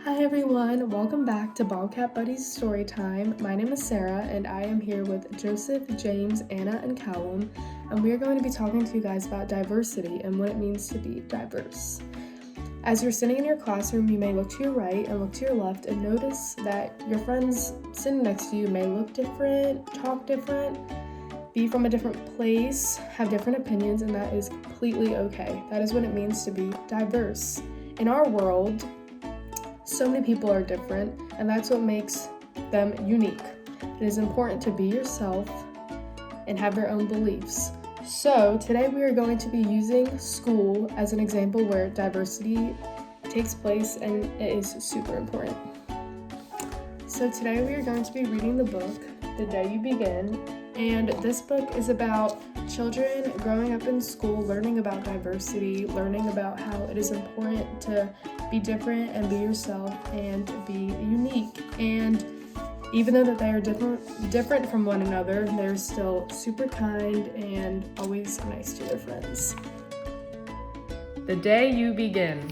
Hi everyone, welcome back to Bobcat Buddies story time. My name is Sarah and I am here with Joseph, James, Anna, and Callum, and we are going to be talking to you guys about diversity and what it means to be diverse. As you're sitting in your classroom, you may look to your right and look to your left and notice that your friends sitting next to you may look different, talk different, be from a different place, have different opinions, and that is completely okay. That is what it means to be diverse. In our world, so many people are different, and that's what makes them unique. It is important to be yourself and have your own beliefs. So today we are going to be using school as an example where diversity takes place, and it is super important. So today we are going to be reading the book, The Day You Begin, and this book is about children growing up in school, learning about diversity, learning about how it is important to be different and be yourself and be unique. And even though that they are different from one another, they're still super kind and always nice to their friends. The Day You Begin.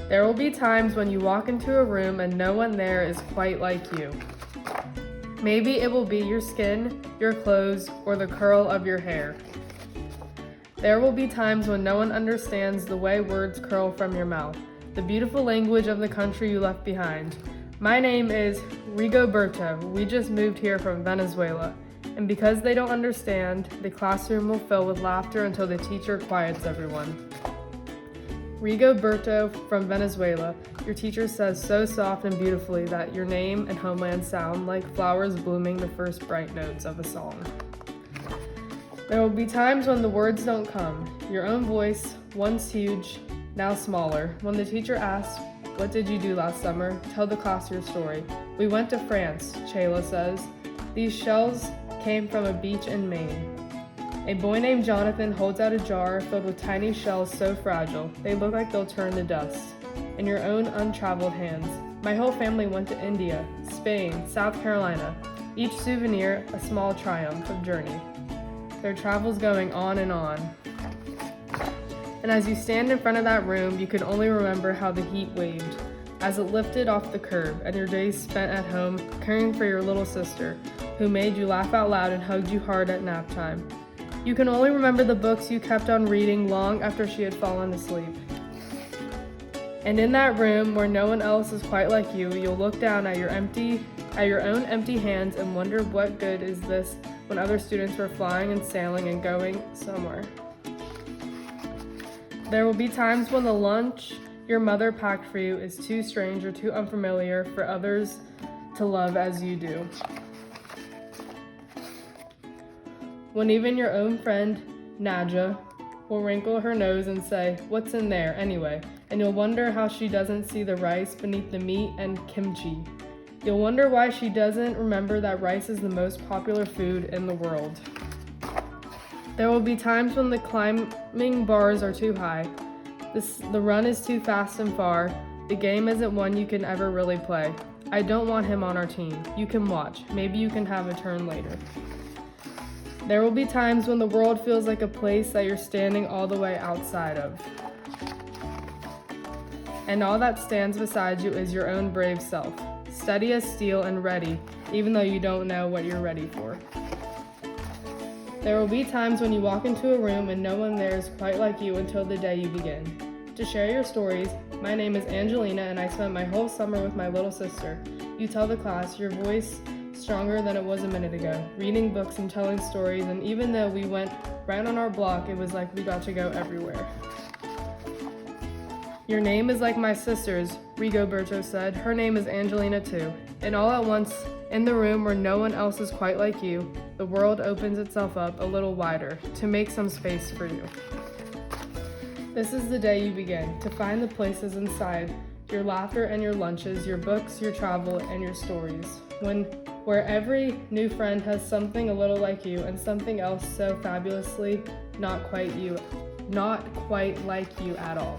There will be times when you walk into a room and no one there is quite like you. Maybe it will be your skin, your clothes, or the curl of your hair. There will be times when no one understands the way words curl from your mouth, the beautiful language of the country you left behind. My name is Rigoberto. We just moved here from Venezuela. And because they don't understand, the classroom will fill with laughter until the teacher quiets everyone. Rigoberto from Venezuela, your teacher says so soft and beautifully that your name and homeland sound like flowers blooming the first bright notes of a song. There will be times when the words don't come. Your own voice, once huge, now smaller. When the teacher asks, "What did you do last summer?" Tell the class your story. "We went to France," Chayla says. "These shells came from a beach in Maine." A boy named Jonathan holds out a jar filled with tiny shells so fragile, they look like they'll turn to dust. In your own untraveled hands. My whole family went to India, Spain, South Carolina. Each souvenir a small triumph of journey. Their travels going on and on. And as you stand in front of that room, you can only remember how the heat waved as it lifted off the curb, and your days spent at home caring for your little sister, who made you laugh out loud and hugged you hard at nap time. You can only remember the books you kept on reading long after she had fallen asleep. And in that room where no one else is quite like you, you'll look down at your own empty hands and wonder what good is this when other students were flying and sailing and going somewhere. There will be times when the lunch your mother packed for you is too strange or too unfamiliar for others to love as you do. When even your own friend, Nadja, will wrinkle her nose and say, "What's in there anyway?" And you'll wonder how she doesn't see the rice beneath the meat and kimchi. You'll wonder why she doesn't remember that rice is the most popular food in the world. There will be times when the climbing bars are too high, the run is too fast and far, the game isn't one you can ever really play. I don't want him on our team. You can watch. Maybe you can have a turn later. There will be times when the world feels like a place that you're standing all the way outside of. And all that stands beside you is your own brave self, steady as steel and ready, even though you don't know what you're ready for. There will be times when you walk into a room and no one there is quite like you until the day you begin. To share your stories, my name is Angelina and I spent my whole summer with my little sister. You tell the class, your voice stronger than it was a minute ago, reading books and telling stories, and even though we went right on our block, it was like we got to go everywhere. Your name is like my sister's, Rigoberto said. Her name is Angelina too. And all at once, in the room where no one else is quite like you, the world opens itself up a little wider to make some space for you. This is the day you begin, to find the places inside your laughter and your lunches, your books, your travel, and your stories. Where every new friend has something a little like you and something else so fabulously not quite like you at all.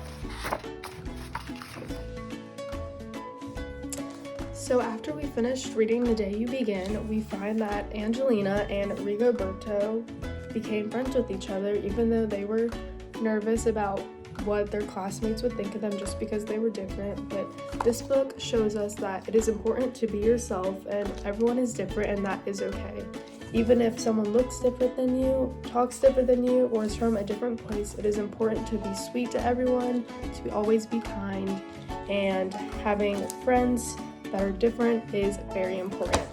So after we finished reading The Day You Begin, we find that Angelina and Rigoberto became friends with each other even though they were nervous about what their classmates would think of them just because they were different. But this book shows us that it is important to be yourself, and everyone is different, and that is okay. Even if someone looks different than you, talks different than you, or is from a different place, it is important to be sweet to everyone, to always be kind, and having friends that are different is very important.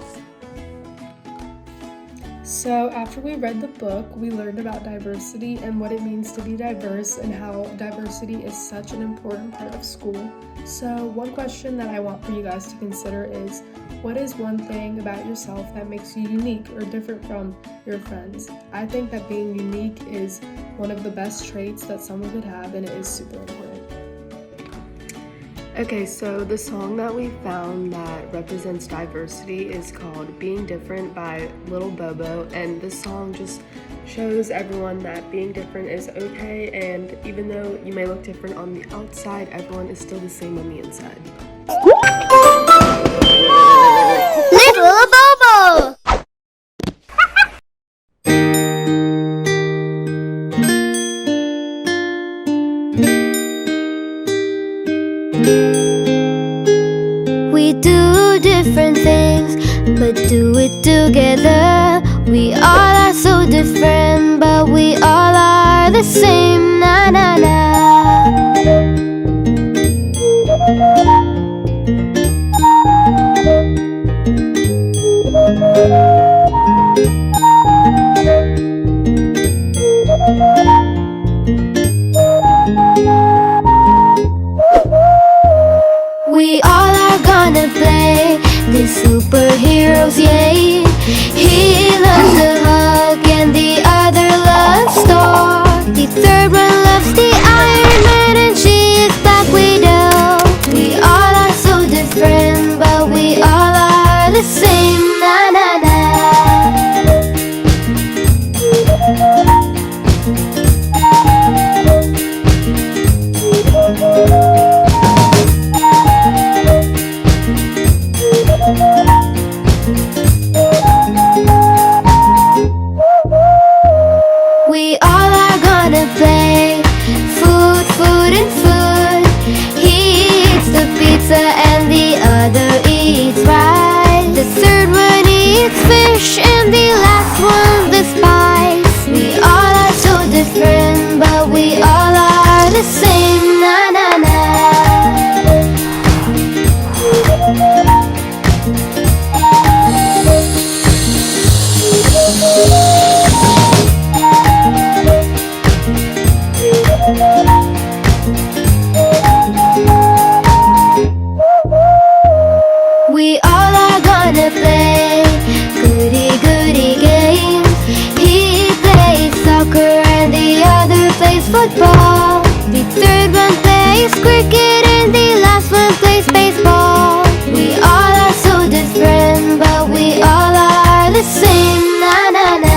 So after we read the book, we learned about diversity and what it means to be diverse and how diversity is such an important part of school. So one question that I want for you guys to consider is, what is one thing about yourself that makes you unique or different from your friends? I think that being unique is one of the best traits that someone could have, and it is super important. Okay, so the song that we found that represents diversity is called Being Different by Little Bobo, and this song just shows everyone that being different is okay, and even though you may look different on the outside, everyone is still the same on the inside. Little Bobo! We do different things, but do it together. We all are so different, but we all are the same. Na na na. We all are gonna play the superheroes, yay! He loves the Hulk and the other loves Thor. The third one loves the Iron Man and she is Black Widow. We all are so different, but we all are the same. Na na na. We all are gonna play food, food and food. He eats the pizza and the other eats rice. The third one eats fish and the last one the spice. We all are so different, but we all are the same. Na na na. We all are gonna play goody games. He plays soccer and the other plays football. The third one plays cricket and the last one plays baseball. We all are so different, but we all are the same. Na na na.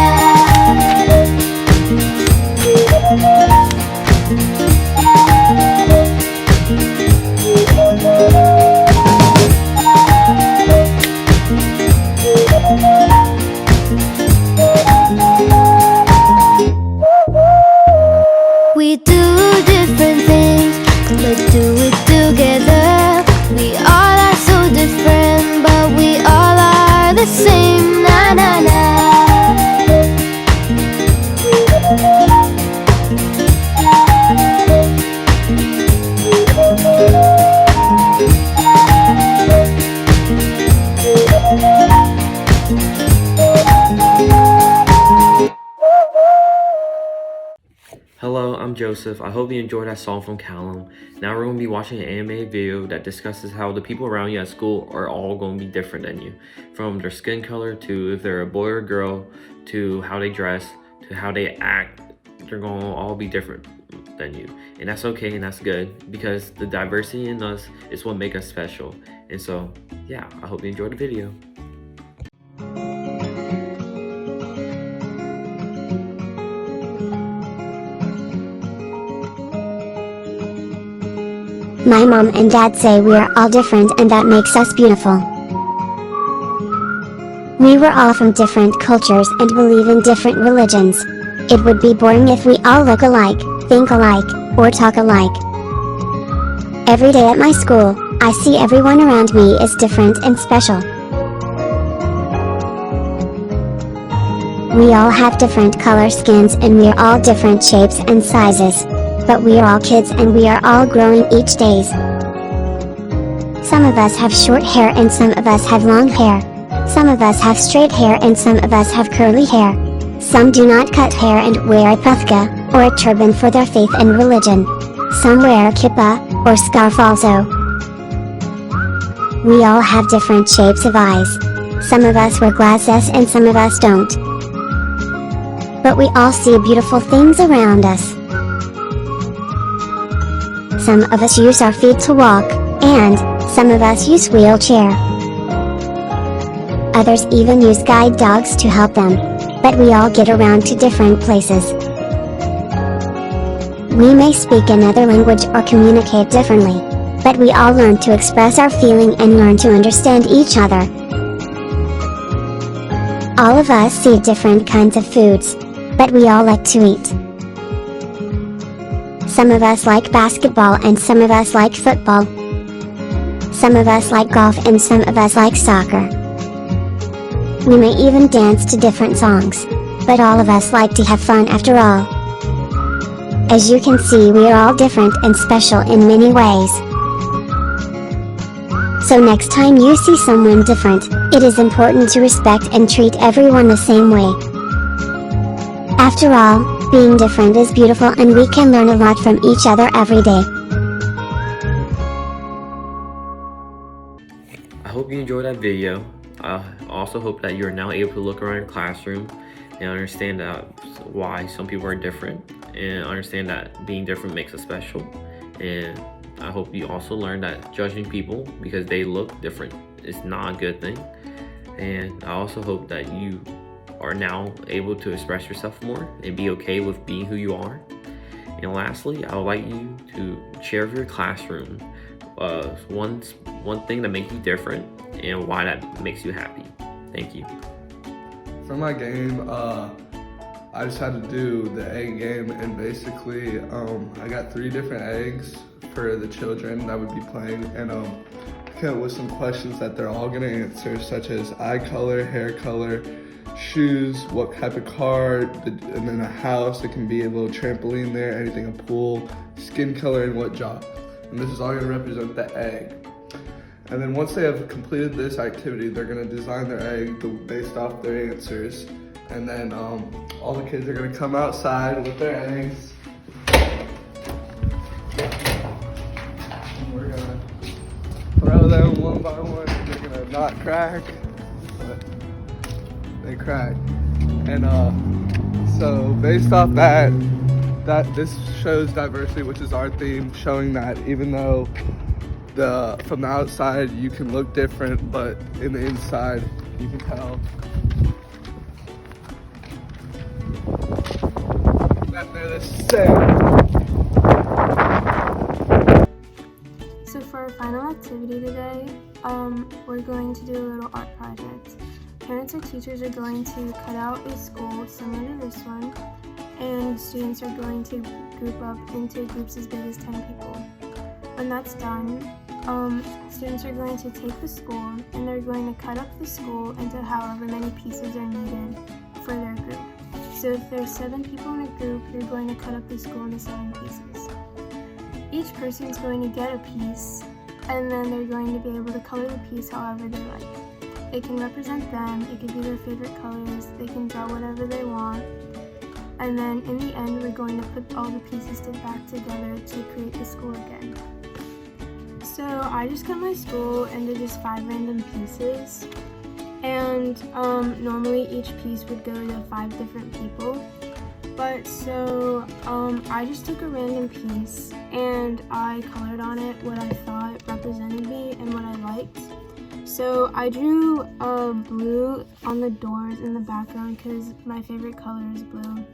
We do different things, but do it together. We all are so different, but we all are the same. Na na na. Hello, I'm Joseph. I hope you enjoyed that song from Callum. Now we're going to be watching an anime video that discusses how the people around you at school are all going to be different than you. From their skin color, to if they're a boy or girl, to how they dress, to how they act. They're going to all be different than you. And that's okay and that's good, because the diversity in us is what makes us special. And so, yeah, I hope you enjoyed the video. My mom and dad say we are all different and that makes us beautiful. We were all from different cultures and believe in different religions. It would be boring if we all look alike. think alike, or talk alike. Every day at my school, I see everyone around me is different and special. We all have different color skins and we are all different shapes and sizes. But we are all kids and we are all growing each day. Some of us have short hair and some of us have long hair. Some of us have straight hair and some of us have curly hair. Some do not cut hair and wear a puthka, or a turban for their faith and religion. Some wear a kippah, or scarf also. We all have different shapes of eyes. Some of us wear glasses and some of us don't. But we all see beautiful things around us. Some of us use our feet to walk, and some of us use wheelchair. Others even use guide dogs to help them. But we all get around to different places. We may speak another language or communicate differently, but we all learn to express our feeling and learn to understand each other. All of us see different kinds of foods, but we all like to eat. Some of us like basketball and some of us like football. Some of us like golf and some of us like soccer. We may even dance to different songs, but all of us like to have fun after all. As you can see, we are all different and special in many ways. So next time you see someone different, it is important to respect and treat everyone the same way. After all, being different is beautiful and we can learn a lot from each other every day. I hope you enjoyed that video. I also hope that you're now able to look around your classroom and understand why some people are different, and understand that being different makes us special. And I hope you also learn that judging people because they look different is not a good thing. And I also hope that you are now able to express yourself more and be okay with being who you are. And lastly, I would like you to share with your classroom one thing that makes you different and why that makes you happy. Thank you. For my game, I just had to do the egg game, and basically I got 3 different eggs for the children that would be playing, and I came up with some questions that they're all gonna answer, such as eye color, hair color, shoes, what type of car, and then a house. It can be a little trampoline there, anything, a pool, skin color, and what job. And this is all gonna represent the egg. And then once they have completed this activity, they're gonna design their egg based off their answers. And then all the kids are gonna come outside with their eggs. We're gonna throw them one by one. They're gonna not crack, but they crack. And so based off that this shows diversity, which is our theme, showing that even though from the outside you can look different, but in the inside you can tell that they're the same. So for our final activity today, we're going to do a little art project. Parents or teachers are going to cut out a school similar to this one, and students are going to group up into groups as big as 10 people. When that's done, students are going to take the school and they're going to cut up the school into however many pieces are needed for their group. So if there's 7 people in a group, you're going to cut up the school into 7 pieces. Each person's going to get a piece, and then they're going to be able to color the piece however they like. It can represent them, it could be their favorite colors, they can draw whatever they want, and then in the end we're going to put all the pieces back together to create the school again. So I just cut my school into just 5 random pieces, and normally each piece would go to 5 different people. But so I just took a random piece and I colored on it what I thought represented me and what I liked. So I drew blue on the doors in the background because my favorite color is blue.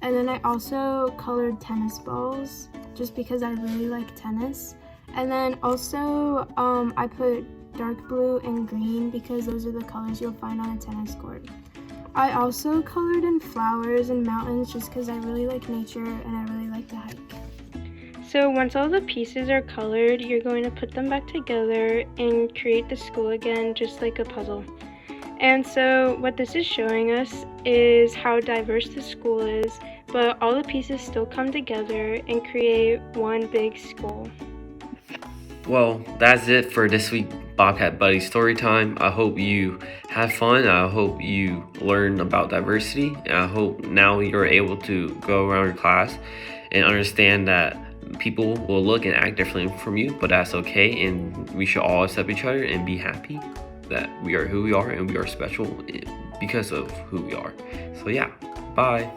And then I also colored tennis balls just because I really like tennis. And then also I put dark blue and green because those are the colors you'll find on a tennis court. I also colored in flowers and mountains just because I really like nature and I really like to hike? So once all the pieces are colored, you're going to put them back together and create the school again, just like a puzzle. And so what this is showing us is how diverse the school is, but all the pieces still come together and create one big school. Well, that's it for this week Bobcat Buddies story time. I hope you have fun. I hope you learn about diversity. And I hope now you're able to go around your class and understand that people will look and act differently from you, but that's okay. And we should all accept each other and be happy that we are who we are and we are special because of who we are. So yeah, bye.